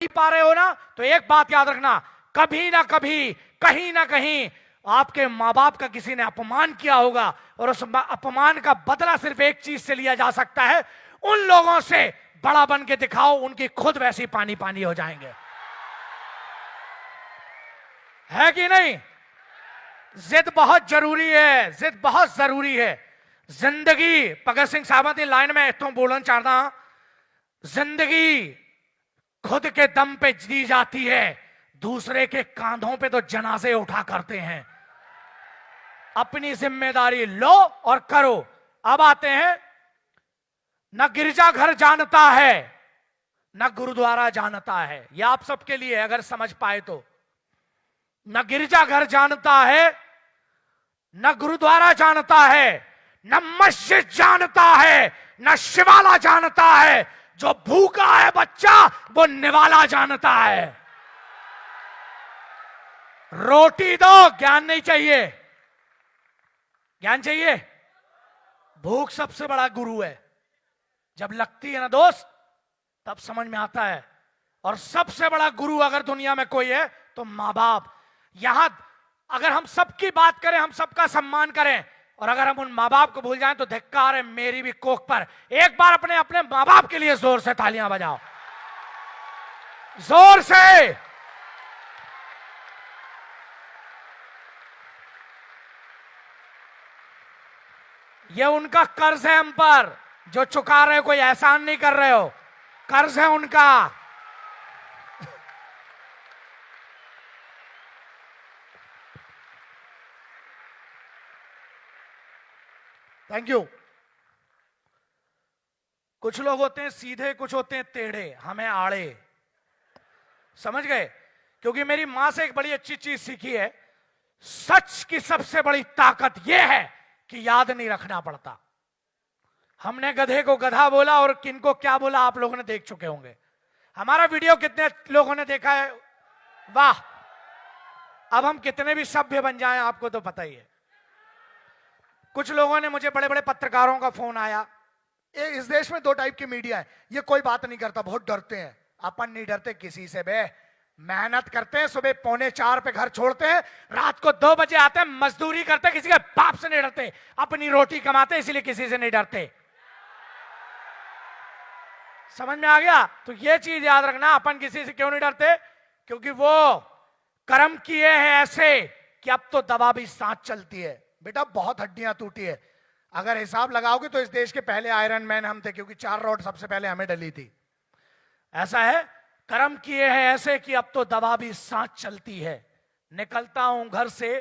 पा रहे हो ना, तो एक बात याद रखना, कभी ना कभी कहीं ना कहीं आपके माँ बाप का किसी ने अपमान किया होगा, और उस अपमान का बदला सिर्फ एक चीज से लिया जा सकता है, उन लोगों से बड़ा बन के दिखाओ, उनकी खुद वैसी पानी पानी हो जाएंगे। है कि नहीं? जिद बहुत जरूरी है, जिद बहुत जरूरी है। जिंदगी, भगत सिंह साहब की लाइन में इतों बोलना चाहता, जिंदगी खुद के दम पे जी जाती है, दूसरे के कांधों पे तो जनाजे उठा करते हैं। अपनी जिम्मेदारी लो और करो। अब आते हैं, न गिरजाघर जानता है न गुरुद्वारा जानता है। यह आप सबके लिए अगर समझ पाए तो, न गिरजाघर जानता है न गुरुद्वारा जानता है, न मस्जिद जानता है न शिवाला जानता है। जो भूखा है बच्चा वो निवाला जानता है। रोटी दो, ज्ञान नहीं चाहिए। ज्ञान चाहिए? भूख सबसे बड़ा गुरु है। जब लगती है ना दोस्त, तब समझ में आता है। और सबसे बड़ा गुरु अगर दुनिया में कोई है तो मां बाप। यहां अगर हम सबकी बात करें, हम सबका सम्मान करें, और अगर हम उन मां बाप को भूल जाएं तो धिक्कार है मेरी भी कोख पर। एक बार अपने अपने मां बाप के लिए जोर से तालियां बजाओ, जोर से। ये उनका कर्ज है हम पर, जो चुका रहे हो, कोई एहसान नहीं कर रहे हो, कर्ज है उनका। Thank you. कुछ लोग होते हैं सीधे, कुछ होते हैं टेढ़े, हमें आड़े। समझ गए? क्योंकि मेरी मां से एक बड़ी अच्छी चीज सीखी है, सच की सबसे बड़ी ताकत यह है कि याद नहीं रखना पड़ता। हमने गधे को गधा बोला और किनको क्या बोला आप लोगों ने देख चुके होंगे। हमारा वीडियो कितने लोगों ने देखा है? वाह। अब हम कितने भी सभ्य बन जाएं आपको तो पता ही है। कुछ लोगों ने, मुझे बड़े बड़े पत्रकारों का फोन आया। इस देश में दो टाइप की मीडिया है, ये कोई बात नहीं करता, बहुत डरते हैं। अपन नहीं डरते किसी से बे, मेहनत करते हैं, सुबह 3:45 पे घर छोड़ते हैं, रात को 2 बजे आते हैं, मजदूरी करते हैं, किसी के बाप से नहीं डरते, अपनी रोटी कमाते हैं, इसलिए किसी से नहीं डरते। समझ में आ गया? तो ये चीज याद रखना, अपन किसी से क्यों नहीं डरते? क्योंकि वो कर्म किए हैं ऐसे कि अब तो दवा भी सांस चलती है। बेटा बहुत हड्डियां टूटी है, अगर हिसाब लगाओगे तो इस देश के पहले आयरन मैन हम थे, क्योंकि 4 रॉड सबसे पहले हमें डली थी। ऐसा है, कर्म किए हैं ऐसे कि अब तो दवा भी सांस चलती है। निकलता हूं घर से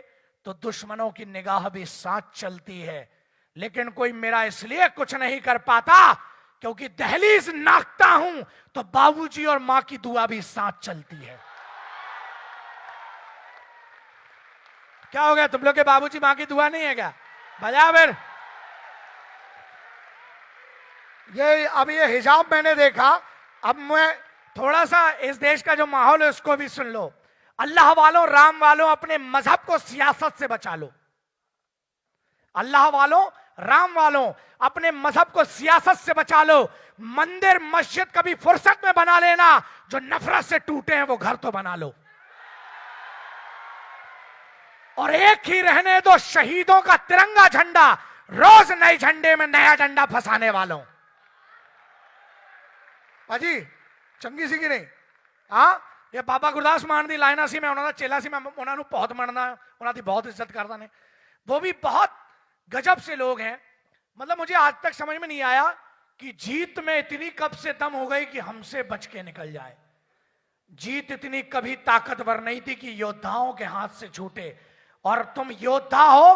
तो दुश्मनों की निगाह भी सांस चलती है, लेकिन कोई मेरा इसलिए कुछ नहीं कर पाता क्योंकि दहलीज नाकता हूं तो बाबूजी और मां की दुआ भी सांस चलती है। क्या हो गया, तुम लोग के बाबूजी मां की दुआ नहीं है क्या? बजा फिर। ये अब ये हिजाब मैंने देखा, अब मैं थोड़ा सा इस देश का जो माहौल है उसको भी सुन लो। अल्लाह वालों, राम वालों, अपने मजहब को सियासत से बचा लो। अल्लाह वालों, राम वालों, अपने मजहब को सियासत से बचा लो। मंदिर मस्जिद कभी फुर्सत में बना लेना, जो नफरत से टूटे हैं वो घर तो बना लो। और एक ही रहने दो शहीदों का तिरंगा झंडा, रोज नए झंडे में नया झंडा फंसाने वालों। भाजी चंगी सी कि नहीं? हाँ, ये बाबा गुरदास मान दी लाइना सी, मैं उन्होंने चेला सी, मैं उन्होंने बहुत मनना, उन्होंने बहुत इज्जत करता ने। वो भी बहुत गजब से लोग हैं। मतलब मुझे आज तक समझ में नहीं आया कि जीत में इतनी कब से दम हो गई कि हमसे बच के निकल जाए। जीत इतनी कभी ताकतवर नहीं थी कि योद्धाओं के हाथ से छूटे। और तुम योद्धा हो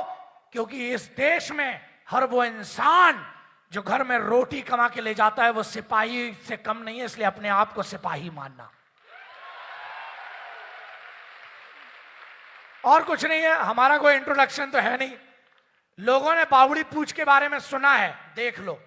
क्योंकि इस देश में हर वो इंसान जो घर में रोटी कमा के ले जाता है वो सिपाही से कम नहीं है, इसलिए अपने आप को सिपाही मानना। और कुछ नहीं है, हमारा कोई इंट्रोडक्शन तो है नहीं। लोगों ने बावड़ी पूछ के बारे में सुना है, देख लो।